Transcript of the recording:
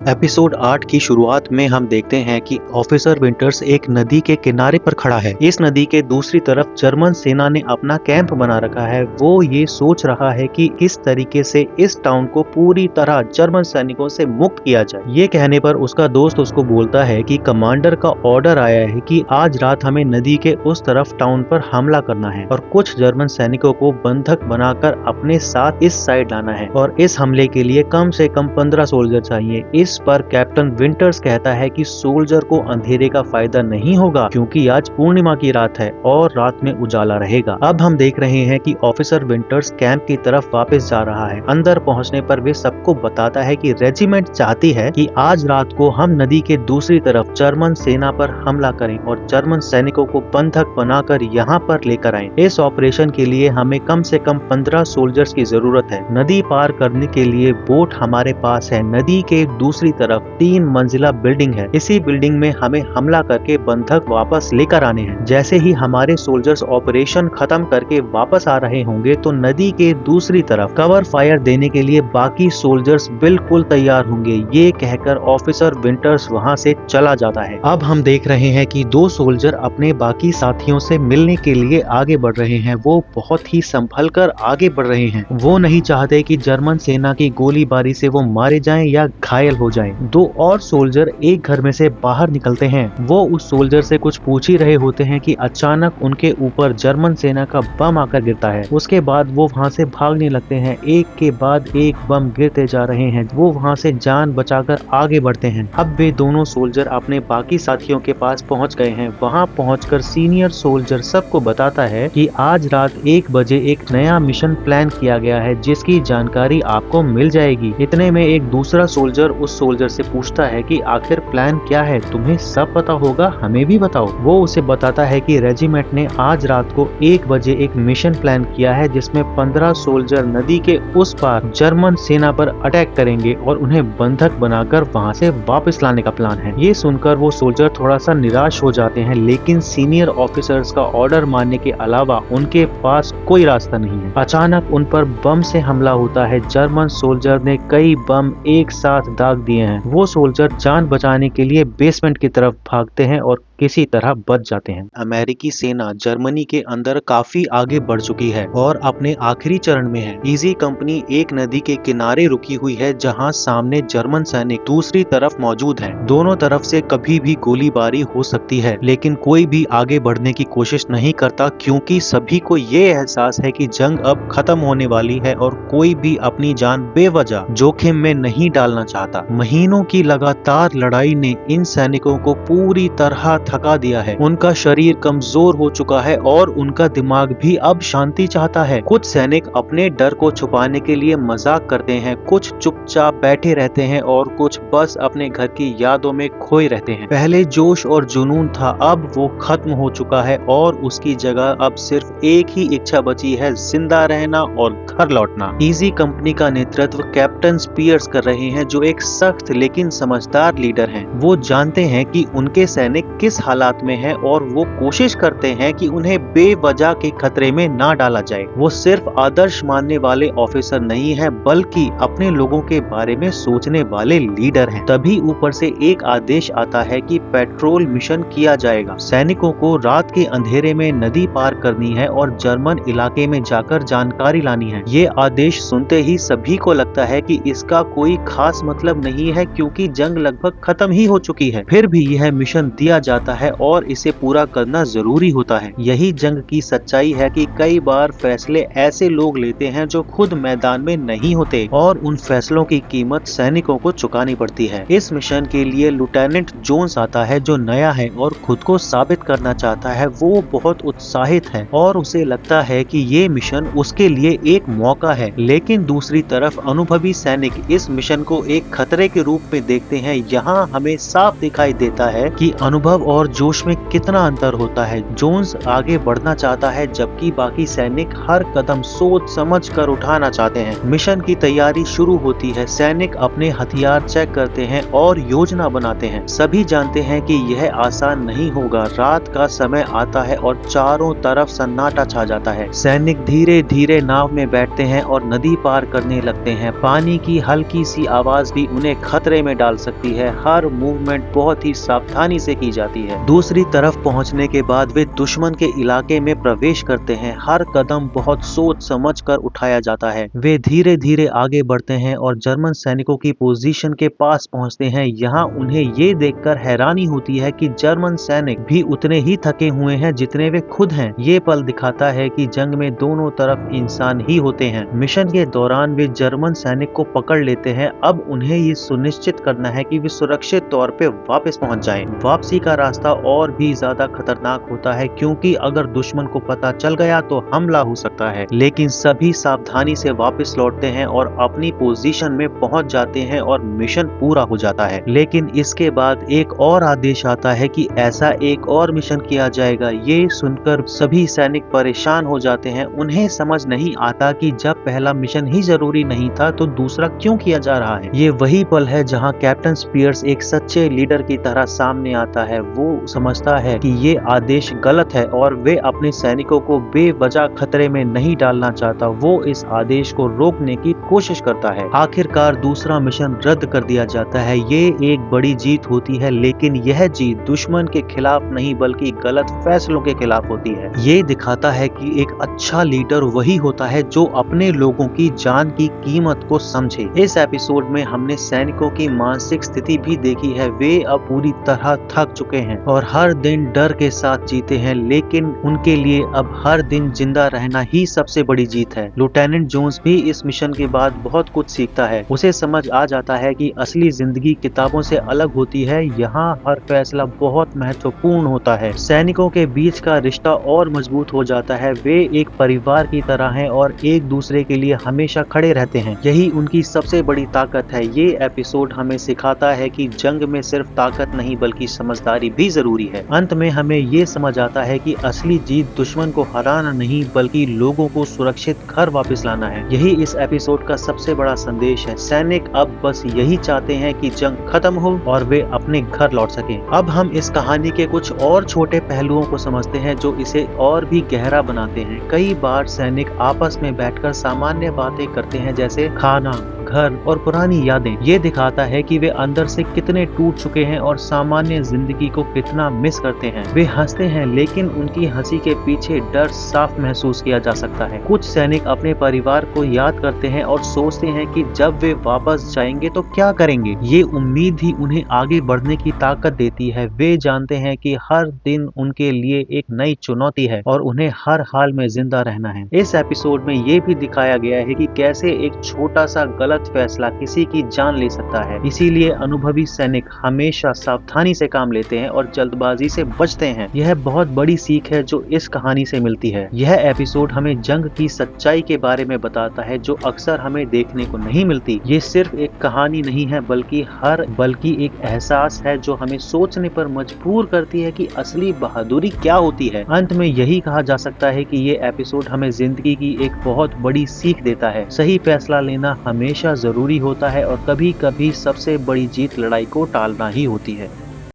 Episode 8 की शुरुआत में हम देखते हैं कि ऑफिसर विंटर्स एक नदी के किनारे पर खड़ा है। इस नदी के दूसरी तरफ जर्मन सेना ने अपना कैंप बना रखा है। वो ये सोच रहा है कि किस तरीके से इस टाउन को पूरी तरह जर्मन सैनिकों से मुक्त किया जाए। ये कहने पर उसका दोस्त उसको बोलता है कि कमांडर का ऑर्डर आया है कि आज रात हमें नदी के उस तरफ टाउन पर हमला करना है और कुछ जर्मन सैनिकों को बंधक बनाकर अपने साथ इस साइड लाना है और इस हमले के लिए कम से कम 15 सोल्जर चाहिए। इस पर कैप्टन विंटर्स कहता है कि सोल्जर को अंधेरे का फायदा नहीं होगा क्योंकि आज पूर्णिमा की रात है और रात में उजाला रहेगा। अब हम देख रहे हैं कि ऑफिसर विंटर्स कैंप की तरफ वापस जा रहा है। अंदर पहुंचने पर वे सबको बताता है कि रेजिमेंट चाहती है कि आज रात को हम नदी के दूसरी तरफ जर्मन सेना पर हमला करें और जर्मन सैनिकों को बंधक बनाकर यहाँ पर लेकर आएं। इस ऑपरेशन के लिए हमें कम से कम 15 सोल्जर्स की जरूरत है। नदी पार करने के लिए बोट हमारे पास है। नदी के दूसरी तरफ 3 मंजिला बिल्डिंग है। इसी बिल्डिंग में हमें हमला करके बंधक वापस लेकर आने हैं। जैसे ही हमारे सोल्जर्स ऑपरेशन खत्म करके वापस आ रहे होंगे तो नदी के दूसरी तरफ कवर फायर देने के लिए बाकी सोल्जर्स बिल्कुल तैयार होंगे। ये कहकर ऑफिसर विंटर्स वहां से चला जाता है। अब हम देख रहे हैं कि 2 सोल्जर अपने बाकी साथियों से मिलने के लिए आगे बढ़ रहे हैं। वो बहुत ही संभल कर आगे बढ़ रहे हैं। वो नहीं चाहते कि जर्मन सेना की गोलीबारी से वो मारे जाएं या घायल हो जाएं। 2 और सोल्जर एक घर में से बाहर निकलते हैं। वो उस सोल्जर से कुछ पूछ ही रहे होते हैं कि अचानक उनके ऊपर जर्मन सेना का बम आकर गिरता है। उसके बाद वो वहां से भागने लगते हैं। एक के बाद एक बम गिरते जा रहे हैं। वो वहां से जान बचाकर आगे बढ़ते हैं। अब वे दोनों सोल्जर अपने बाकी साथियों के पास पहुंच गए हैं। वहां पहुंचकर सीनियर सोल्जर सबको बताता है कि आज रात 1 बजे एक नया मिशन प्लान किया गया है जिसकी जानकारी आपको मिल जाएगी। इतने में एक दूसरा सोल्जर उस सोल्जर से पूछता है कि आखिर प्लान क्या है, तुम्हें सब पता होगा, हमें भी बताओ। वो उसे बताता है कि रेजिमेंट ने आज रात को 1 बजे एक मिशन प्लान किया है जिसमें 15 सोल्जर नदी के उस पार जर्मन सेना पर अटैक करेंगे और उन्हें बंधक बनाकर वहां से वापस लाने का प्लान है। ये सुनकर वो सोल्जर थोड़ा सा निराश हो जाते हैं, लेकिन सीनियर ऑफिसर्स का ऑर्डर मानने के अलावा उनके पास कोई रास्ता नहीं है। अचानक उन पर बम से हमला होता है। जर्मन सोल्जर ने कई बम एक साथ दाग दिए हैं। वो सोल्जर जान बचाने के लिए बेसमेंट की तरफ भागते हैं और किसी तरह बच जाते हैं। अमेरिकी सेना जर्मनी के अंदर काफी आगे बढ़ चुकी है और अपने आखिरी चरण में है। ईजी कंपनी एक नदी के किनारे रुकी हुई है जहां सामने जर्मन सैनिक दूसरी तरफ मौजूद हैं। दोनों तरफ से कभी भी गोलीबारी हो सकती है, लेकिन कोई भी आगे बढ़ने की कोशिश नहीं करता क्योंकि सभी को ये एहसास है कि जंग अब खत्म होने वाली है और कोई भी अपनी जान बेवजह जोखिम में नहीं डालना चाहता। महीनों की लगातार लड़ाई ने इन सैनिकों को पूरी तरह थका दिया है। उनका शरीर कमजोर हो चुका है और उनका दिमाग भी अब शांति चाहता है। कुछ सैनिक अपने डर को छुपाने के लिए मजाक करते हैं, कुछ चुपचाप बैठे रहते हैं और कुछ बस अपने घर की यादों में खोए रहते हैं। पहले जोश और जुनून था, अब वो खत्म हो चुका है और उसकी जगह अब सिर्फ एक ही इच्छा बची है, जिंदा रहना और घर लौटना। ईजी कंपनी का नेतृत्व कैप्टन स्पीयर्स कर रहे हैं जो एक सख्त लेकिन समझदार लीडर हैं। वो जानते हैं कि उनके सैनिक किस हालात में है और वो कोशिश करते हैं कि उन्हें बेवजह के खतरे में ना डाला जाए। वो सिर्फ आदर्श मानने वाले ऑफिसर नहीं है बल्कि अपने लोगों के बारे में सोचने वाले लीडर हैं। तभी ऊपर से एक आदेश आता है कि पेट्रोल मिशन किया जाएगा। सैनिकों को रात के अंधेरे में नदी पार करनी है और जर्मन इलाके में जाकर जानकारी लानी है। ये आदेश सुनते ही सभी को लगता है कि इसका कोई खास मतलब नहीं है क्योंकि जंग लगभग खत्म ही हो चुकी है। फिर भी यह मिशन दिया जाता है और इसे पूरा करना जरूरी होता है। यही जंग की सच्चाई है कि कई बार फैसले ऐसे लोग लेते हैं जो खुद मैदान में नहीं होते और उन फैसलों की कीमत सैनिकों को चुकानी पड़ती है। इस मिशन के लिए लेफ्टिनेंट जोन्स आता है जो नया है और खुद को साबित करना चाहता है। वो बहुत उत्साहित है और उसे लगता है कि ये मिशन उसके लिए एक मौका है, लेकिन दूसरी तरफ अनुभवी सैनिक इस मिशन को एक खतरे के रूप में देखते हैं। यहाँ हमें साफ दिखाई देता है कि अनुभव और जोश में कितना अंतर होता है। जोन्स आगे बढ़ना चाहता है जबकि बाकी सैनिक हर कदम सोच समझ कर उठाना चाहते हैं। मिशन की तैयारी शुरू होती है। सैनिक अपने हथियार चेक करते हैं और योजना बनाते हैं। सभी जानते हैं कि यह आसान नहीं होगा। रात का समय आता है और चारों तरफ सन्नाटा छा जाता है। सैनिक धीरे धीरे नाव में बैठते हैं और नदी पार करने लगते हैं। पानी की हल्की सी आवाज भी उन्हें खतरे में डाल सकती है। हर मूवमेंट बहुत ही सावधानी से की जाती है। दूसरी तरफ पहुंचने के बाद वे दुश्मन के इलाके में प्रवेश करते हैं। हर कदम बहुत सोच समझ कर उठाया जाता है। वे धीरे धीरे आगे बढ़ते हैं और जर्मन सैनिकों की पोजीशन के पास पहुंचते हैं। यहाँ उन्हें ये देखकर हैरानी होती है कि जर्मन सैनिक भी उतने ही थके हुए हैं जितने वे खुद हैं। ये पल दिखाता है कि जंग में दोनों तरफ इंसान ही होते हैं। मिशन के दौरान वे जर्मन सैनिक को पकड़ लेते हैं। अब उन्हें ये सुनिश्चित करना है कि वे सुरक्षित तौर पे वापस पहुंच जाएं। वापसी का रास्ता और भी ज्यादा खतरनाक होता है क्योंकि अगर दुश्मन को पता चल गया तो हमला हो सकता है। लेकिन सभी सावधानी से वापस लौटते हैं और अपनी पोजीशन में पहुंच जाते हैं और मिशन पूरा हो जाता है। लेकिन इसके बाद एक और आदेश आता है कि ऐसा एक और मिशन किया जाएगा। ये सुनकर सभी सैनिक परेशान हो जाते हैं। उन्हें समझ नहीं आता कि जब पहला मिशन ही जरूरी नहीं था तो दूसरा क्यों किया जा रहा है। ये वही पल है जहां कैप्टन स्पीयर्स एक सच्चे लीडर की तरह सामने आता है। वो समझता है कि ये आदेश गलत है और वे अपने सैनिकों को बेवजह खतरे में नहीं डालना चाहता। वो इस आदेश को रोकने की कोशिश करता है। आखिरकार दूसरा मिशन रद्द कर दिया जाता है। ये एक बड़ी जीत होती है, लेकिन यह जीत दुश्मन के खिलाफ नहीं बल्कि गलत फैसलों के खिलाफ होती है। ये दिखाता है कि एक अच्छा लीडर वही होता है जो अपने लोगों की जान की कीमत को समझे। इस एपिसोड में हमने सैनिकों की मानसिक स्थिति भी देखी है। वे अब पूरी तरह थक चुके हैं और हर दिन डर के साथ जीते हैं, लेकिन उनके लिए अब हर दिन जिंदा रहना ही सबसे बड़ी जीत है। लेफ्टिनेंट जोन्स भी इस मिशन के बाद बहुत कुछ सीखता है। उसे समझ आ जाता है कि असली जिंदगी किताबों से अलग होती है। यहाँ हर फैसला बहुत महत्वपूर्ण होता है। सैनिकों के बीच का रिश्ता और मजबूत हो जाता है। वे एक परिवार की तरह हैं और एक दूसरे के लिए हमेशा खड़े रहते हैं। यही उनकी सबसे बड़ी ताकत है। ये एपिसोड हमें सिखाता है कि जंग में सिर्फ ताकत नहीं बल्कि समझदारी भी जरूरी है। अंत में हमें ये समझ आता है कि असली जीत दुश्मन को हराना नहीं बल्कि लोगों को सुरक्षित घर वापस लाना है। यही इस एपिसोड का सबसे बड़ा संदेश है। सैनिक अब बस यही चाहते हैं कि जंग खत्म हो और वे अपने घर लौट सकें। अब हम इस कहानी के कुछ और छोटे पहलुओं को समझते हैं जो इसे और भी गहरा बनाते हैं। कई बार सैनिक आपस में बैठकर सामान्य बातें करते हैं जैसे खाना, घर और पुरानी यादें। ये दिखाता है कि वे अंदर से कितने टूट चुके हैं और सामान्य जिंदगी को कितना मिस करते हैं। वे हंसते हैं लेकिन उनकी हंसी के पीछे डर साफ महसूस किया जा सकता है। कुछ सैनिक अपने परिवार को याद करते हैं और सोचते हैं कि जब वे वापस जाएंगे तो क्या करेंगे। ये उम्मीद ही उन्हें आगे बढ़ने की ताकत देती है। वे जानते हैं कि हर दिन उनके लिए एक नई चुनौती है और उन्हें हर हाल में जिंदा रहना है। इस एपिसोड में ये भी दिखाया गया है कि कैसे एक छोटा सा गलत फैसला किसी की जान ले सकता है। इसीलिए अनुभवी सैनिक हमेशा सावधानी से काम लेते हैं और जल्दबाजी से बचते हैं। यह बहुत बड़ी सीख है जो इस कहानी से मिलती है। यह एपिसोड हमें जंग की सच्चाई के बारे में बताता है जो अक्सर हमें देखने को नहीं मिलती। ये सिर्फ एक कहानी नहीं है बल्कि एक एहसास है जो हमें सोचने पर मजबूर करती है कि असली बहादुरी क्या होती है। अंत में यही कहा जा सकता है कि ये एपिसोड हमें जिंदगी की एक बहुत बड़ी सीख देता है। सही फैसला लेना हमेशा जरूरी होता है और कभी कभी सबसे बड़ी जीत लड़ाई को टालना ही होती है।